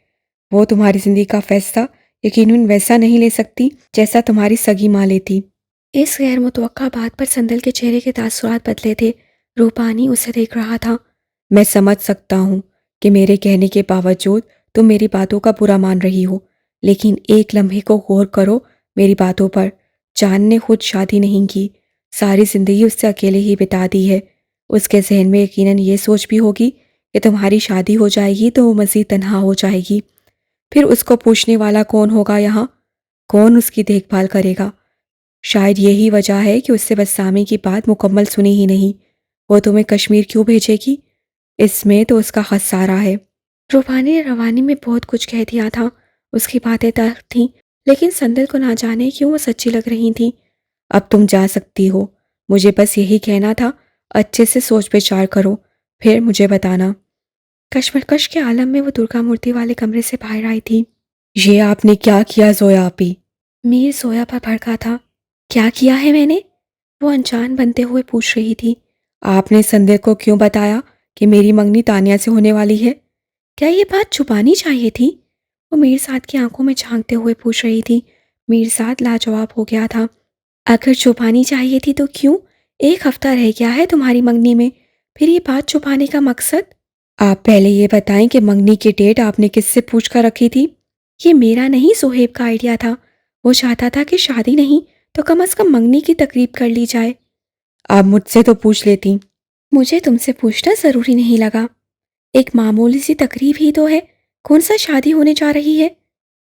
वो तुम्हारी ज़िंदगी का फैसला यकीनन वैसा नहीं ले सकती जैसा तुम्हारी सगी माँ लेती। इस गैर मुतवक्का बात पर संदल के चेहरे के तासुरात बदले थे। रूपानी उसे देख रहा था। मैं समझ सकता हूँ कि मेरे कहने के बावजूद तुम मेरी बातों का बुरा मान रही हो, लेकिन एक लम्हे को गौर करो मेरी बातों पर। चांद ने खुद शादी नहीं की, सारी ज़िंदगी उससे अकेले ही बिता दी है। उसके जहन में यकीनन ये सोच भी होगी कि तुम्हारी शादी हो जाएगी तो वो मज़ीद तन्हा हो जाएगी। फिर उसको पूछने वाला कौन होगा यहाँ? कौन उसकी देखभाल करेगा? शायद यही वजह है कि उससे बस्सामी की बात मुकम्मल सुनी ही नहीं। वो तुम्हें कश्मीर क्यों भेजेगी? इसमें तो उसका खसारा है। रूहानी ने रवानी में बहुत कुछ कह दिया था। उसकी बातें तल्ख थीं, लेकिन संदल को ना जाने क्यों वो सच्ची लग रही थीं। अब तुम जा सकती हो। मुझे बस यही कहना था, अच्छे से सोच विचार करो, फिर मुझे बताना। कश्मकश के आलम में वो दुर्गा मूर्ति वाले कमरे से बाहर आई थी। ये आपने क्या किया जोया आपी? मीर सोया पर भड़का था। क्या किया है मैंने? वो अनजान बनते हुए पूछ रही थी। आपने संदल को क्यों बताया कि मेरी मंगनी तानिया से होने वाली है? क्या ये बात छुपानी चाहिए थी? वो मीरसाद की आंखों में झांकते हुए पूछ रही थी। मीरसाद लाजवाब हो गया था। अगर छुपानी चाहिए थी तो क्यों? एक हफ्ता रह गया है तुम्हारी मंगनी में, फिर ये बात छुपाने का मकसद? आप पहले ये बताएं कि मंगनी की डेट आपने किससे पूछ कर रखी थी? ये मेरा नहीं, सोहेब का आइडिया था। वो चाहता था कि शादी नहीं तो कम से कम मंगनी की तकरीब कर ली जाए। आप मुझसे तो पूछ लेती। मुझे तुमसे पूछना ज़रूरी नहीं लगा। एक मामूली सी तकरीब ही तो है, कौन सा शादी होने जा रही है?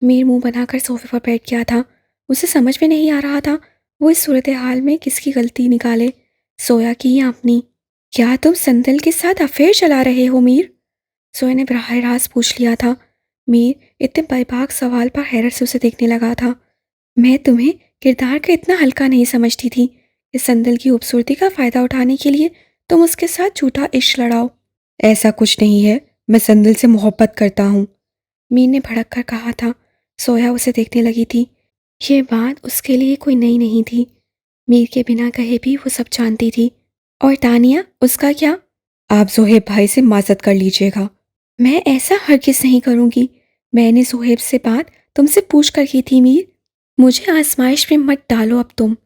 मीर मुंह बनाकर सोफे पर बैठ गया था। उसे समझ में नहीं आ रहा था वो इस सूरत हाल में किसकी गलती निकाले, सोया की या अपनी। क्या तुम संदल के साथ अफेयर चला रहे हो मीर? सोया ने बराह रास्त पूछ लिया था। मीर इतने बेबाक सवाल पर हैरत से उसे देखने लगा था। मैं तुम्हें किरदार का इतना हल्का नहीं समझती थी कि संदल की खूबसूरती का फ़ायदा उठाने के लिए तुम उसके साथ झूठा इश्क लड़ाओ। ऐसा कुछ नहीं है, मैं संदल से मोहब्बत करता हूँ। मीर ने भड़क कर कहा था। सोया उसे देखने लगी थी। ये बात उसके लिए कोई नई नहीं थी। मीर के बिना कहे भी वो सब जानती थी। और तानिया, उसका क्या? आप ज़ोहेब भाई से माज़रत कर लीजिएगा। मैं ऐसा हरगिज़ नहीं करूँगी। मैंने ज़ोहेब से बात तुमसे पूछ कर की थी मीर। मुझे आज़माइश में मत डालो अब तुम।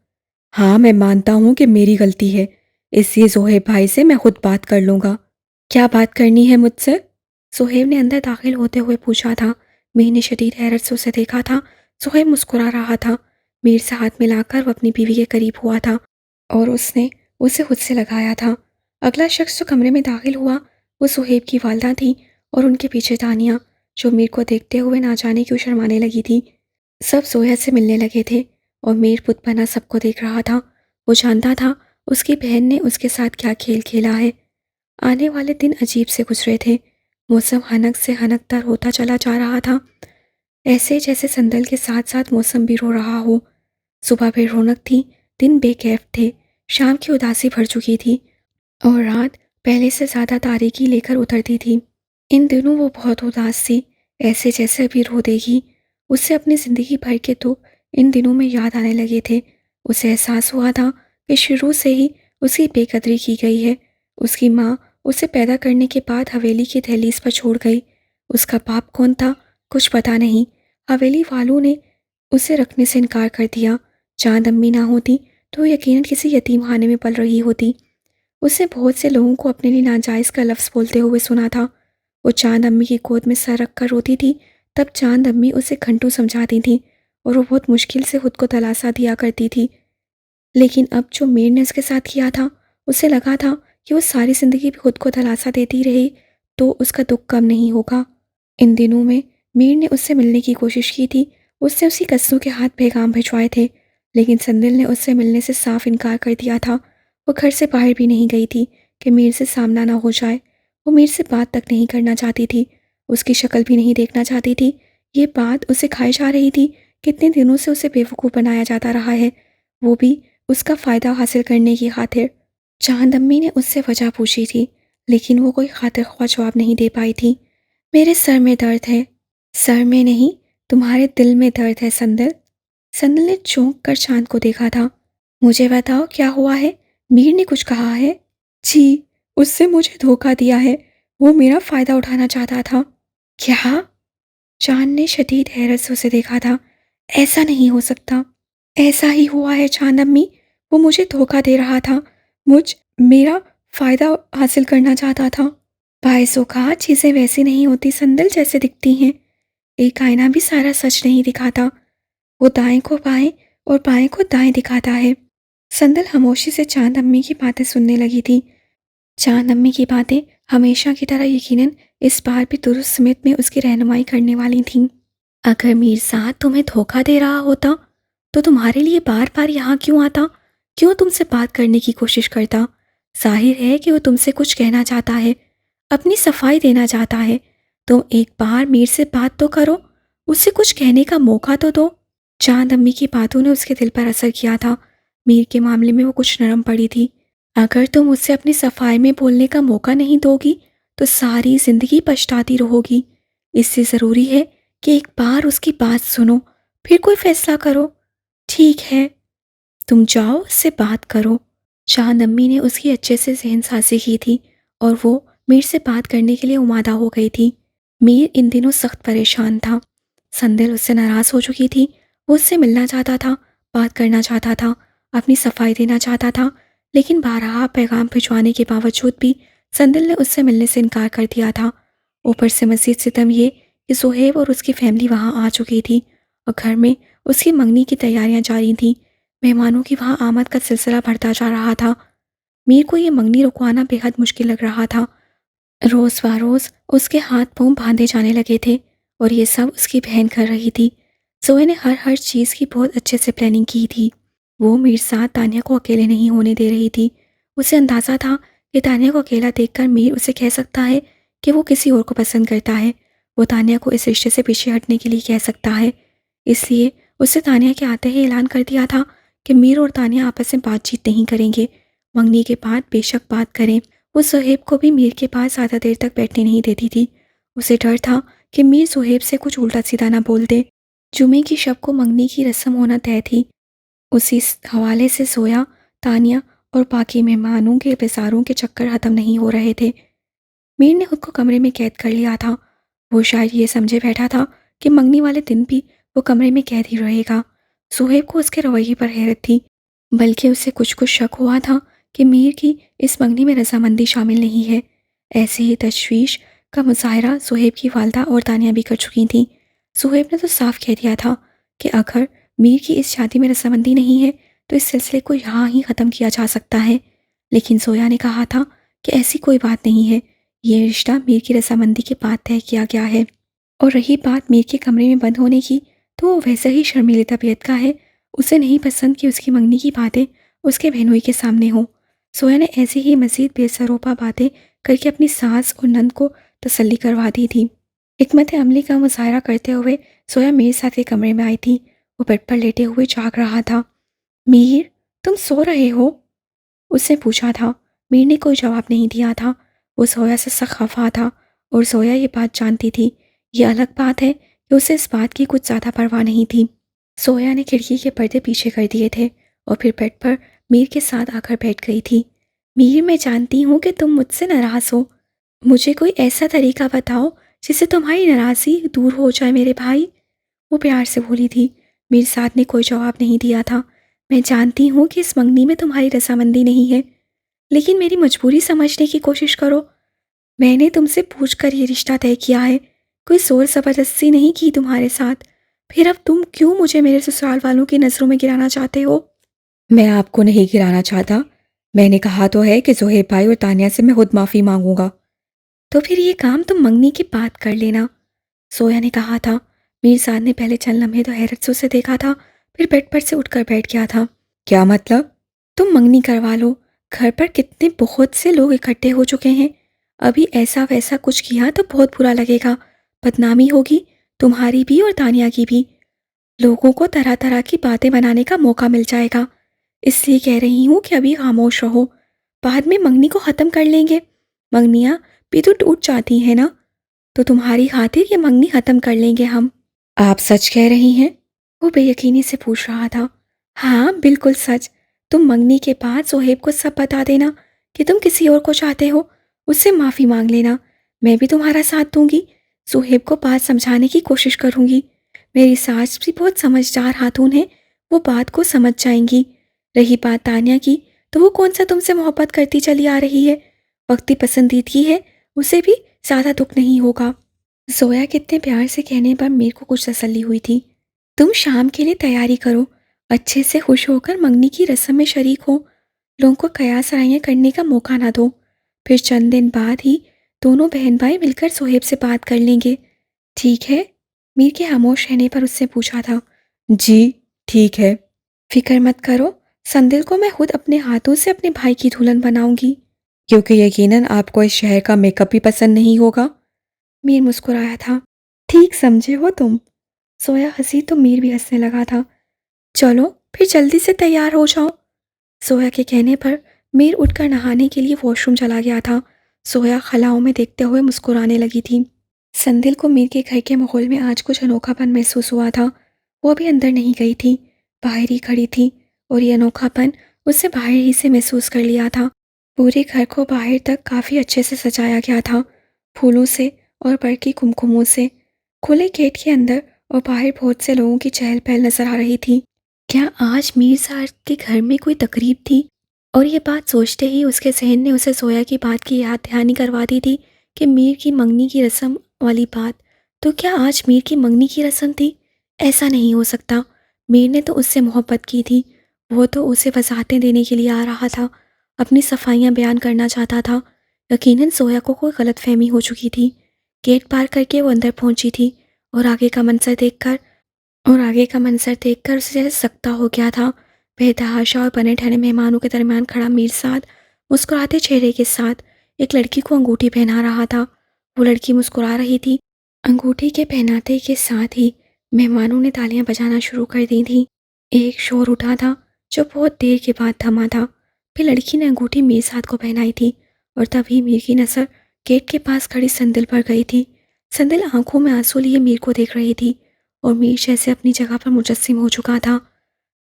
हाँ, मैं मानता हूँ कि मेरी गलती है, इसलिए ज़ोहेब भाई से मैं खुद बात कर लूँगा। क्या बात करनी है मुझसे? ज़ोहेब ने अंदर दाखिल होते हुए पूछा था। मीर ने शदीद हैरत से उसे देखा था। ज़ोहेब मुस्कुरा रहा था। मीर से हाथ मिलाकर वो अपनी बीवी के करीब हुआ था और उसने उसे खुद से लगाया था। अगला शख्स जो कमरे में दाखिल हुआ वो ज़ोहेब की वालदा थी और उनके पीछे तानिया, जो मीर को देखते हुए ना जाने क्यों शर्माने लगी थी। सब जोया से मिलने लगे थे और मीर पुत बना सबको देख रहा था। वो जानता था उसकी बहन ने उसके साथ क्या खेल खेला है। आने वाले दिन अजीब से गुजरे थे। मौसम हनक से हनकतर होता चला जा रहा था, ऐसे जैसे संदल के साथ साथ मौसम भी रो रहा हो। सुबह भी रौनक थी, दिन बेकैफ थे, शाम की उदासी भर चुकी थी और रात पहले से ज़्यादा तारीकी लेकर उतरती थी। इन दिनों वो बहुत उदास थी, ऐसे जैसे अभी रो देगी। उसे अपनी ज़िंदगी भर के दुख इन दिनों में याद आने लगे थे। उसे एहसास हुआ था कि शुरू से ही उसकी बेकदरी की गई है। उसकी माँ उसे पैदा करने के बाद हवेली की दहलीज पर छोड़ गई। उसका बाप कौन था, कुछ पता नहीं। हवेली वालों ने उसे रखने से इनकार कर दिया। चांद अम्मी ना होती तो यकीनन किसी यतीम खाने में पल रही होती। उसे बहुत से लोगों को अपने लिए नाजायज़ का लफ्ज़ बोलते हुए सुना था। वो चांद अम्मी की गोद में सर रख कर रोती थी, तब चांद अम्मी उसे घंटों समझाती थी और वो बहुत मुश्किल से खुद को दिलासा दिया करती थी। लेकिन अब जो मीर ने उसके साथ किया था, उसे लगा था कि वो सारी ज़िंदगी भी खुद को दिलासा देती रही तो उसका दुख कम नहीं होगा। इन दिनों में मीर ने उससे मिलने की कोशिश की थी। उसने उसकी कस्सों के हाथ पैगाम भिजवाए थे, लेकिन संदिल ने उससे मिलने से साफ इनकार कर दिया था। वो घर से बाहर भी नहीं गई थी कि मीर से सामना ना हो जाए। वो मीर से बात तक नहीं करना चाहती थी, उसकी शक्ल भी नहीं देखना चाहती थी। ये बात उसे खाई जा रही थी। कितने दिनों से उसे बेवकूफ़ बनाया जाता रहा है, वो भी उसका फ़ायदा हासिल करने की खातिर। चांद अम्मी ने उससे वजह पूछी थी, लेकिन वो कोई खातिर ख्वाह जवाब नहीं दे पाई थी। मेरे सर में दर्द है। सर में नहीं, तुम्हारे दिल में दर्द है संदल। संदल ने चौंक कर चांद को देखा था। मुझे बताओ क्या हुआ है? मीर ने कुछ कहा है? जी, उससे मुझे धोखा दिया है। वो मेरा फ़ायदा उठाना चाहता था। क्या? चांद ने शदीद हैरत से उसे देखा था। ऐसा नहीं हो सकता। ऐसा ही हुआ है चांद अम्मी। वो मुझे धोखा दे रहा था। मुझ मेरा फ़ायदा हासिल करना चाहता था। बायसों का चीज़ें वैसी नहीं होती संदल जैसे दिखती हैं। एक आईना भी सारा सच नहीं दिखाता। वो दाएं को बाएं और बाएं को दाएं दिखाता है। संदल खामोशी से चांद अम्मी की बातें सुनने लगी थी। चांद अम्मी की बातें हमेशा की तरह यकीनन इस बार भी दुरुस्त स्मित में उसकी रहनुमाई करने वाली थीं। अगर मीर साहब तुम्हें धोखा दे रहा होता तो तुम्हारे लिए बार बार यहाँ क्यों आता, क्यों तुमसे बात करने की कोशिश करता? जाहिर है कि वो तुमसे कुछ कहना चाहता है, अपनी सफाई देना चाहता है। तुम एक बार मीर से बात तो करो, उससे कुछ कहने का मौका तो दो। चांद अम्मी की बातों ने उसके दिल पर असर किया था। मीर के मामले में वो कुछ नरम पड़ी थी। अगर तुम उससे अपनी सफाई में बोलने का मौका नहीं दोगी तो सारी जिंदगी पछताती रहोगी। इससे ज़रूरी है कि एक बार उसकी बात सुनो, फिर कोई फैसला करो। ठीक है, तुम जाओ उससे बात करो। चांद अम्मी ने उसकी अच्छे से जहन साजी की थी और वो मीर से बात करने के लिए उमादा हो गई थी। मीर इन दिनों सख्त परेशान था। संदिल उससे नाराज़ हो चुकी थी। वो उससे मिलना चाहता था, बात करना चाहता था, अपनी सफाई देना चाहता था, लेकिन बारहा पैगाम भिजवाने के बावजूद भी संदिल ने उससे मिलने से इनकार कर दिया था। ऊपर से मज़ीद सितम ये कि ज़ोहेब और उसकी फैमिली वहाँ आ चुकी थी और घर में उसकी मंगनी की तैयारियां जारी थीं। मेहमानों की वहाँ आमद का सिलसिला बढ़ता जा रहा था। मीर को ये मंगनी रुकवाना बेहद मुश्किल लग रहा था। रोज़ व रोज़ उसके हाथ पांव बांधे जाने लगे थे और ये सब उसकी बहन कर रही थी। जोए ने हर चीज़ की बहुत अच्छे से प्लानिंग की थी। वो मीर साथ तानिया को अकेले नहीं होने दे रही थी। उसे अंदाज़ा था कि तानिया को अकेला देखकर मीर उसे कह सकता है कि वो किसी और को पसंद करता है। वो तानिया को इस रिश्ते से पीछे हटने के लिए कह सकता है। इसलिए उससे तानिया के आते ही ऐलान कर दिया था कि मीर और तानिया आपस में बातचीत नहीं करेंगे। मंगनी के बाद बेशक बात करें। वो सुहेब को भी मीर के पास ज़्यादा देर तक बैठने नहीं देती थी। उसे डर था कि मीर सुहेब से कुछ उल्टा सीधा ना बोल दे। जुमे की शब को मंगनी की रस्म होना तय थी। उसी हवाले से सोया, तानिया और बाकी मेहमानों के बेसारों के चक्कर ख़त्म नहीं हो रहे थे। मीर ने खुद को कमरे में कैद कर लिया था। वो शायद ये समझे बैठा था कि मंगनी वाले दिन भी वो कमरे में कैद ही रहेगा। सुहेब को उसके रवैये पर हैरत थी, बल्कि उसे कुछ कुछ शक हुआ था कि मीर की इस मंगनी में रजामंदी शामिल नहीं है। ऐसे ही तशवीश का मुजाहरा सुहेब की वालदा और तानिया भी कर चुकी थीं। सुहेब ने तो साफ कह दिया था कि अगर मीर की इस शादी में रजामंदी नहीं है तो इस सिलसिले को यहाँ ही ख़त्म किया जा सकता है। लेकिन जोया ने कहा था कि ऐसी कोई बात नहीं है, ये रिश्ता मीर की रजामंदी के बाद तय किया गया है। और रही बात मीर के कमरे में बंद होने की, तो वो वैसे ही शर्मीली तबीयत का है। उसे नहीं पसंद कि उसकी मंगनी की बातें उसके बहनोई के सामने हों। सोया ने ऐसी ही मज़ीद बेसरोपा बातें करके अपनी सास और नंद को तसल्ली करवा दी थी। हिकमत अमली का मुजाहरा करते हुए सोया मीर साथ के कमरे में आई थी। वो बेड पर लेटे हुए जाग रहा था। मीर, तुम सो रहे हो? उसने पूछा था। मीर ने कोई जवाब नहीं दिया था। वो सोया से सख्त खफा था और सोया ये बात जानती थी। ये अलग बात है कि उसे इस बात की कुछ ज़्यादा परवाह नहीं थी। सोया ने खिड़की के पर्दे पीछे कर दिए थे और फिर बेड पर मीर के साथ आकर बैठ गई थी। मीर, मैं जानती हूँ कि तुम मुझसे नाराज़ हो। मुझे कोई ऐसा तरीका बताओ जिससे तुम्हारी नाराज़गी दूर हो जाए मेरे भाई। वो प्यार से बोली थी। मीर साथ ने कोई जवाब नहीं दिया था। मैं जानती हूँ कि इस मंगनी में तुम्हारी रजामंदी नहीं है, लेकिन मेरी मजबूरी समझने की कोशिश करो। मैंने तुमसे पूछकर ये रिश्ता तय किया है, कोई जोर ज़बरदस्ती नहीं की तुम्हारे साथ। फिर अब तुम क्यों मुझे मेरे ससुराल वालों की नज़रों में गिराना चाहते हो? मैं आपको नहीं गिराना चाहता। मैंने कहा तो है कि जोहेब भाई और तानिया से मैं खुद माफ़ी मांगूंगा। तो फिर ये काम तुम मंगनी की बात कर लेना, सोया ने कहा था। मीर साहब ने पहले चंद लम्हे तो हैरत से उसे देखा था, फिर बेड पर से उठकर बैठ गया था। क्या मतलब? तुम मंगनी करवा लो। घर पर कितने बहुत से लोग इकट्ठे हो चुके हैं। अभी ऐसा वैसा कुछ किया तो बहुत बुरा लगेगा, बदनामी होगी, तुम्हारी भी और तानिया की भी। लोगों को तरह तरह की बातें बनाने का मौका मिल जाएगा। इसलिए कह रही हूँ कि अभी खामोश रहो, बाद में मंगनी को ख़त्म कर लेंगे। मंगनियाँ भी तो टूट जाती हैं ना, तो तुम्हारी खातिर ये मंगनी ख़त्म कर लेंगे हम। आप सच कह रही हैं? वो बेयकीनी से पूछ रहा था। हाँ, बिल्कुल सच। तुम मंगनी के बाद सोहेब को सब बता देना कि तुम किसी और को चाहते हो। उससे माफ़ी मांग लेना। मैं भी तुम्हारा साथ दूंगी। सोहेब को बात समझाने की कोशिश करूंगी। मेरी सास भी बहुत समझदार खातून है, वो बात को समझ जाएंगी। रही बात तानिया की, तो वो कौन सा तुमसे मोहब्बत करती चली आ रही है। वक्ती पसंदीदगी है, उसे भी ज़्यादा दुख नहीं होगा। जोया के इतने प्यार से कहने पर मीर को कुछ तसल्ली हुई थी। तुम शाम के लिए तैयारी करो, अच्छे से खुश होकर मंगनी की रस्म में शरीक हो। लोगों को कयास सराइयाँ करने का मौका ना दो। फिर चंद दिन बाद ही दोनों बहन भाई मिलकर सोहेब से बात कर लेंगे। ठीक है? मीर के खामोश रहने पर उससे पूछा था। जी ठीक है। फिक्र मत करो, संदिल को मैं खुद अपने हाथों से अपने भाई की दुल्हन बनाऊंगी, क्योंकि यकीनन आपको इस शहर का मेकअप भी पसंद नहीं होगा। मीर मुस्कुराया था। ठीक समझे हो तुम। सोया हंसी तो मीर भी हंसने लगा था। चलो फिर जल्दी से तैयार हो जाओ। सोया के कहने पर मीर उठकर नहाने के लिए वॉशरूम चला गया था। सोया खलाओं में देखते हुए मुस्कुराने लगी थी। संदिल को मीर के घर के माहौल में आज कुछ अनोखापन महसूस हुआ था। वो अभी अंदर नहीं गई थी, बाहर ही खड़ी थी और ये अनोखापन उससे बाहर ही से महसूस कर लिया था। पूरे घर को बाहर तक काफ़ी अच्छे से सजाया गया था, फूलों से और बड़की कुमकुमों से। खुले गेट के अंदर और बाहर बहुत से लोगों की चहल पहल नजर आ रही थी। क्या आज मीर साहब के घर में कोई तकरीब थी? और ये बात सोचते ही उसके जहन ने उसे सोया की बात की याद दहानी करवा दी थी कि मीर की मंगनी की रस्म वाली बात। तो क्या आज मीर की मंगनी की रस्म थी? ऐसा नहीं हो सकता। मीर ने तो उससे मोहब्बत की थी। वो तो उसे वजाहतें देने के लिए आ रहा था, अपनी सफाइयाँ बयान करना चाहता था। यकीनन सोया को कोई गलतफहमी हो चुकी थी। गेट पार करके वो अंदर पहुंची थी और आगे का मंजर देखकर उसे जैसे सकता हो गया था। बेतहाशा और बने ठहरे मेहमानों के दरमियान खड़ा मीर साद मुस्कुराते चेहरे के साथ एक लड़की को अंगूठी पहना रहा था। वो लड़की मुस्कुरा रही थी। अंगूठी के पहनाते के साथ ही मेहमानों ने तालियां बजाना शुरू कर दी थी। एक शोर उठा था जो बहुत देर के बाद थमा था। फिर लड़की ने अंगूठी मीर साद को पहनाई थी और तभी मीर की नज़र गेट के पास खड़ी संदिल पर गई थी। संदिल आंखों में आंसू लिए मीर को देख रही थी और मीर जैसे अपनी जगह पर मुजस्सिम हो चुका था।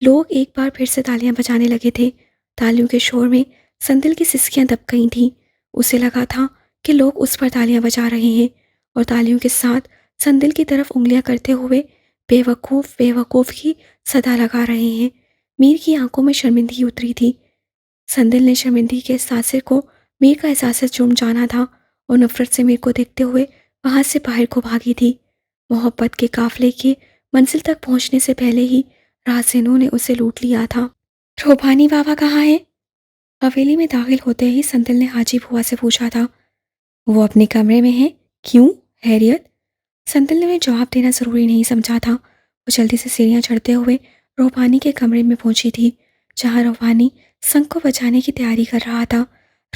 लोग एक बार फिर से तालियां बजाने लगे थे। तालियों के शोर में संदिल की सिसकियां दब गई थीं। उसे लगा था कि लोग उस पर तालियां बजा रहे हैं और तालियों के साथ संदिल की तरफ उंगलियां करते हुए बेवकूफ़ बेवकूफ़ की सदा लगा रहे हैं। मीर की आंखों में शर्मिंदगी उतरी थी। संदिल ने शर्मिंदगी के सासिर को मीर का एहसास चूम जाना था और नफरत से मीर को देखते हुए वहां से बाहर को भागी थी। मोहब्बत के काफले के मंजिल तक पहुंचने से पहले ही राहसेनों ने उसे लूट लिया था। रूहानी बाबा कहाँ है? हवेली में दाखिल होते ही संदिल ने हाजी बुआ से पूछा था। वो अपने कमरे में है। क्यों? हैरियत? संदिल ने जवाब देना ज़रूरी नहीं समझा था। वो जल्दी से सीढ़ियाँ चढ़ते हुए रूहानी के कमरे में पहुंची थी, जहाँ रूहानी शंख को बजाने की तैयारी कर रहा था।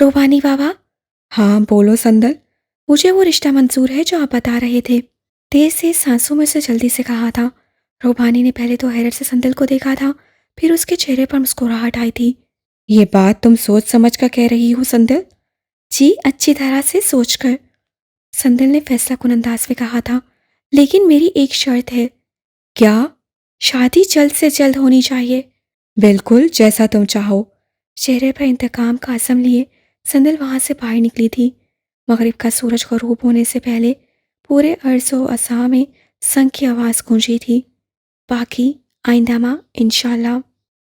रूहानी बाबा? हाँ बोलो संदल। मुझे वो रिश्ता मंजूर है जो आप बता रहे थे। तेज तेज सांसों में से जल्दी से कहा था। रूहानी ने पहले तो हैरत से संदल को देखा था, फिर उसके चेहरे पर मुस्कुराहट आई थी। ये बात तुम सोच समझ कर कह रही हो संदल? जी, अच्छी तरह से सोचकर, संदल ने फैसला अंदाज में कहा था। लेकिन मेरी एक शर्त है। क्या? शादी जल्द से जल्द होनी चाहिए। बिल्कुल, जैसा तुम चाहो। चेहरे पर इंतकाम का असम लिए संदल वहां से बाहर निकली थी। मगरिब का सूरज गरूब होने से पहले पूरे अर्ज़ो असा में संग की आवाज़ गूंजी थी। बाकी आइंदा माह इंशाल्लाह।